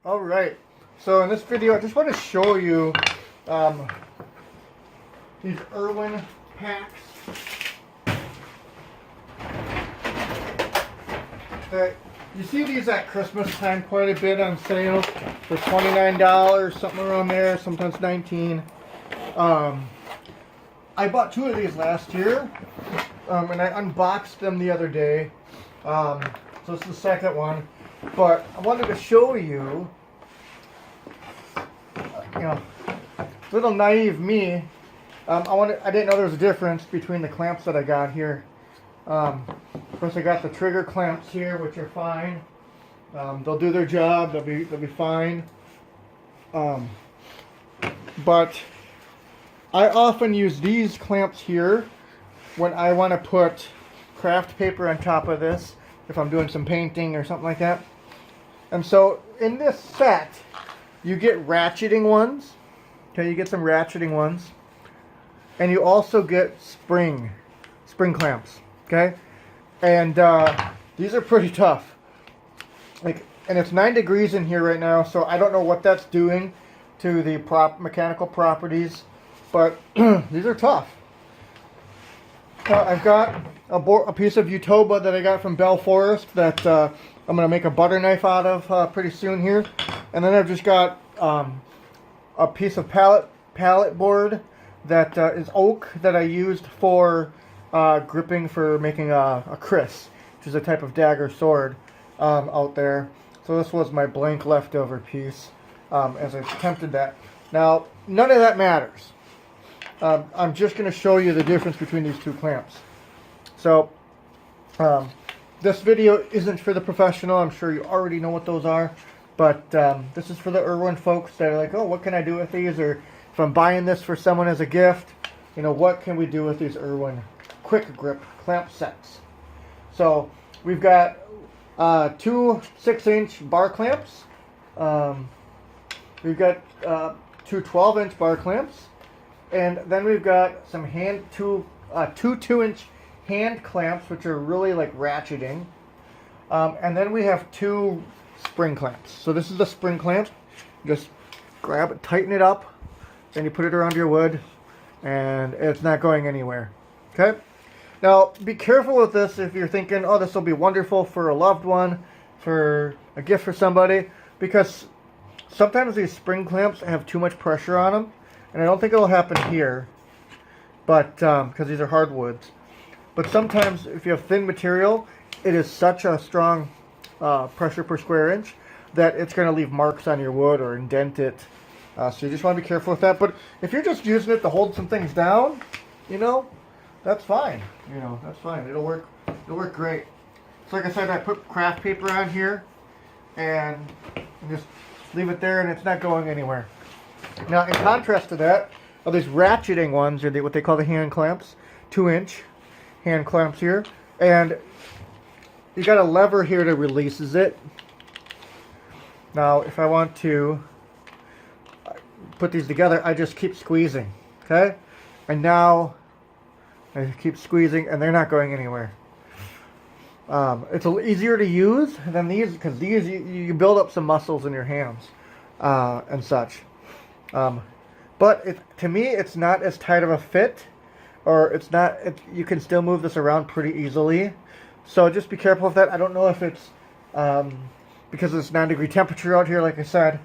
All right. So in this video, I just want to show you these Irwin packs that you see these at Christmas time quite a bit on sale for $29, something around there, sometimes $19. I bought 2 of these last year, and I unboxed them the other day. So this is the second one, but I wanted to show you, little naive me. I didn't know there was a difference between the clamps that I got here. Of course, I got the trigger clamps here, which are fine. They'll do their job. They'll be fine. But I often use these clamps here when I want to put craft paper on top of this, if I'm doing some painting or something like that. And so in this set, you get ratcheting ones. Okay, you get some ratcheting ones. And you also get spring clamps. Okay? And these are pretty tough. And it's 9 degrees in here right now, so I don't know what that's doing to the mechanical properties, but these are tough. I've got a piece of Utoba that I got from Bell Forest that I'm going to make a butter knife out of pretty soon here. And then I've just got a piece of pallet board that is oak that I used for gripping for making a kris, which is a type of dagger sword out there. So this was my blank leftover piece as I attempted that. Now, none of that matters. I'm just going to show you the difference between these 2 clamps. So, this video isn't for the professional. I'm sure you already know what those are. But this is for the Irwin folks that are like, oh, what can I do with these? Or if I'm buying this for someone as a gift, what can we do with these Irwin quick grip clamp sets? So, we've got 2 6-inch bar clamps. We've got 2 12-inch bar clamps. And then we've got some 2 2-inch hand clamps, which are really like ratcheting. And then we have 2 spring clamps. So this is the spring clamp. Just grab it, tighten it up, then you put it around your wood, and it's not going anywhere. Okay? Now, be careful with this if you're thinking, oh, this will be wonderful for a loved one, for a gift for somebody, because sometimes these spring clamps have too much pressure on them. And I don't think it'll happen here, but because these are hardwoods. But sometimes if you have thin material, it is such a strong pressure per square inch that it's going to leave marks on your wood or indent it. So you just want to be careful with that. But if you're just using it to hold some things down, that's fine. That's fine. It'll work. It'll work great. So like I said, I put craft paper on here and just leave it there, and it's not going anywhere. Now, in contrast to that, are these ratcheting ones, or what they call the hand clamps, 2-inch hand clamps here, and you got a lever here that releases it. Now, if I want to put these together, I just keep squeezing, okay? And now I keep squeezing, and they're not going anywhere. It's easier to use than these, because these you build up some muscles in your hands and such. But to me, it's not as tight of a fit, or you can still move this around pretty easily. So just be careful with that. I don't know if it's because it's 9-degree temperature out here, like I said,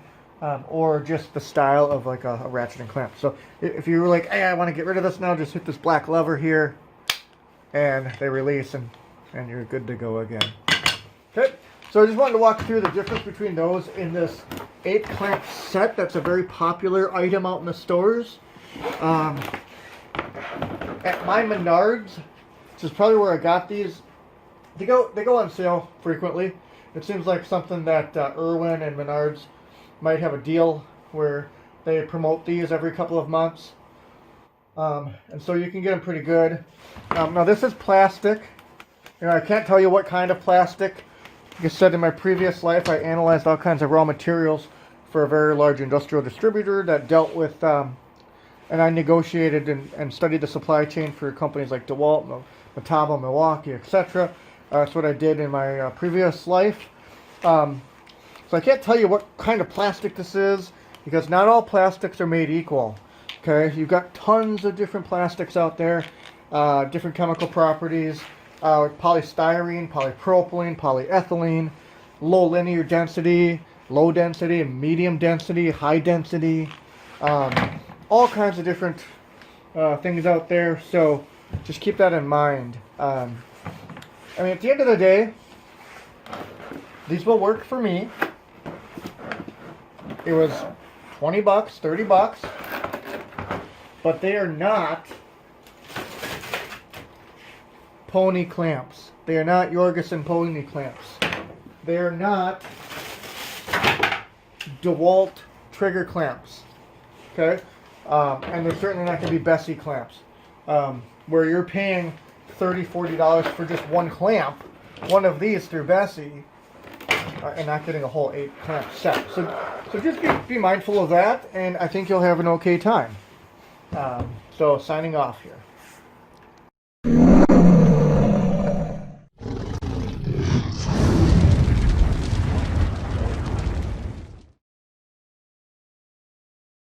or just the style of like a ratcheting clamp. So if you were like, hey, I want to get rid of this now, just hit this black lever here, and they release, and you're good to go again. Okay. So I just wanted to walk through the difference between those in this 8-clamp set. That's a very popular item out in the stores. At my Menards, which is probably where I got these, they go on sale frequently. It seems like something that Irwin and Menards might have a deal where they promote these every couple of months. And so you can get them pretty good. Now this is plastic. I can't tell you what kind of plastic. Like I said, in my previous life, I analyzed all kinds of raw materials for a very large industrial distributor that dealt with, and I negotiated and studied the supply chain for companies like DeWalt, Metabo, Milwaukee, etc. That's what I did in my previous life. So I can't tell you what kind of plastic this is because not all plastics are made equal. Okay, you've got tons of different plastics out there, different chemical properties, polystyrene, polypropylene, polyethylene, low linear density, low density, medium density, high density, all kinds of different things out there. So just keep that in mind. I mean, at the end of the day, these will work for me. It was 20 bucks, 30 bucks, but they are not pony clamps. They are not Jorgensen pony clamps. They are not DeWalt trigger clamps. Okay? And they're certainly not going to be Bessie clamps. Where you're paying $30, $40 for just one clamp, one of these through Bessie, and not getting a whole 8 clamp set. So just be mindful of that, and I think you'll have an okay time. So signing off here.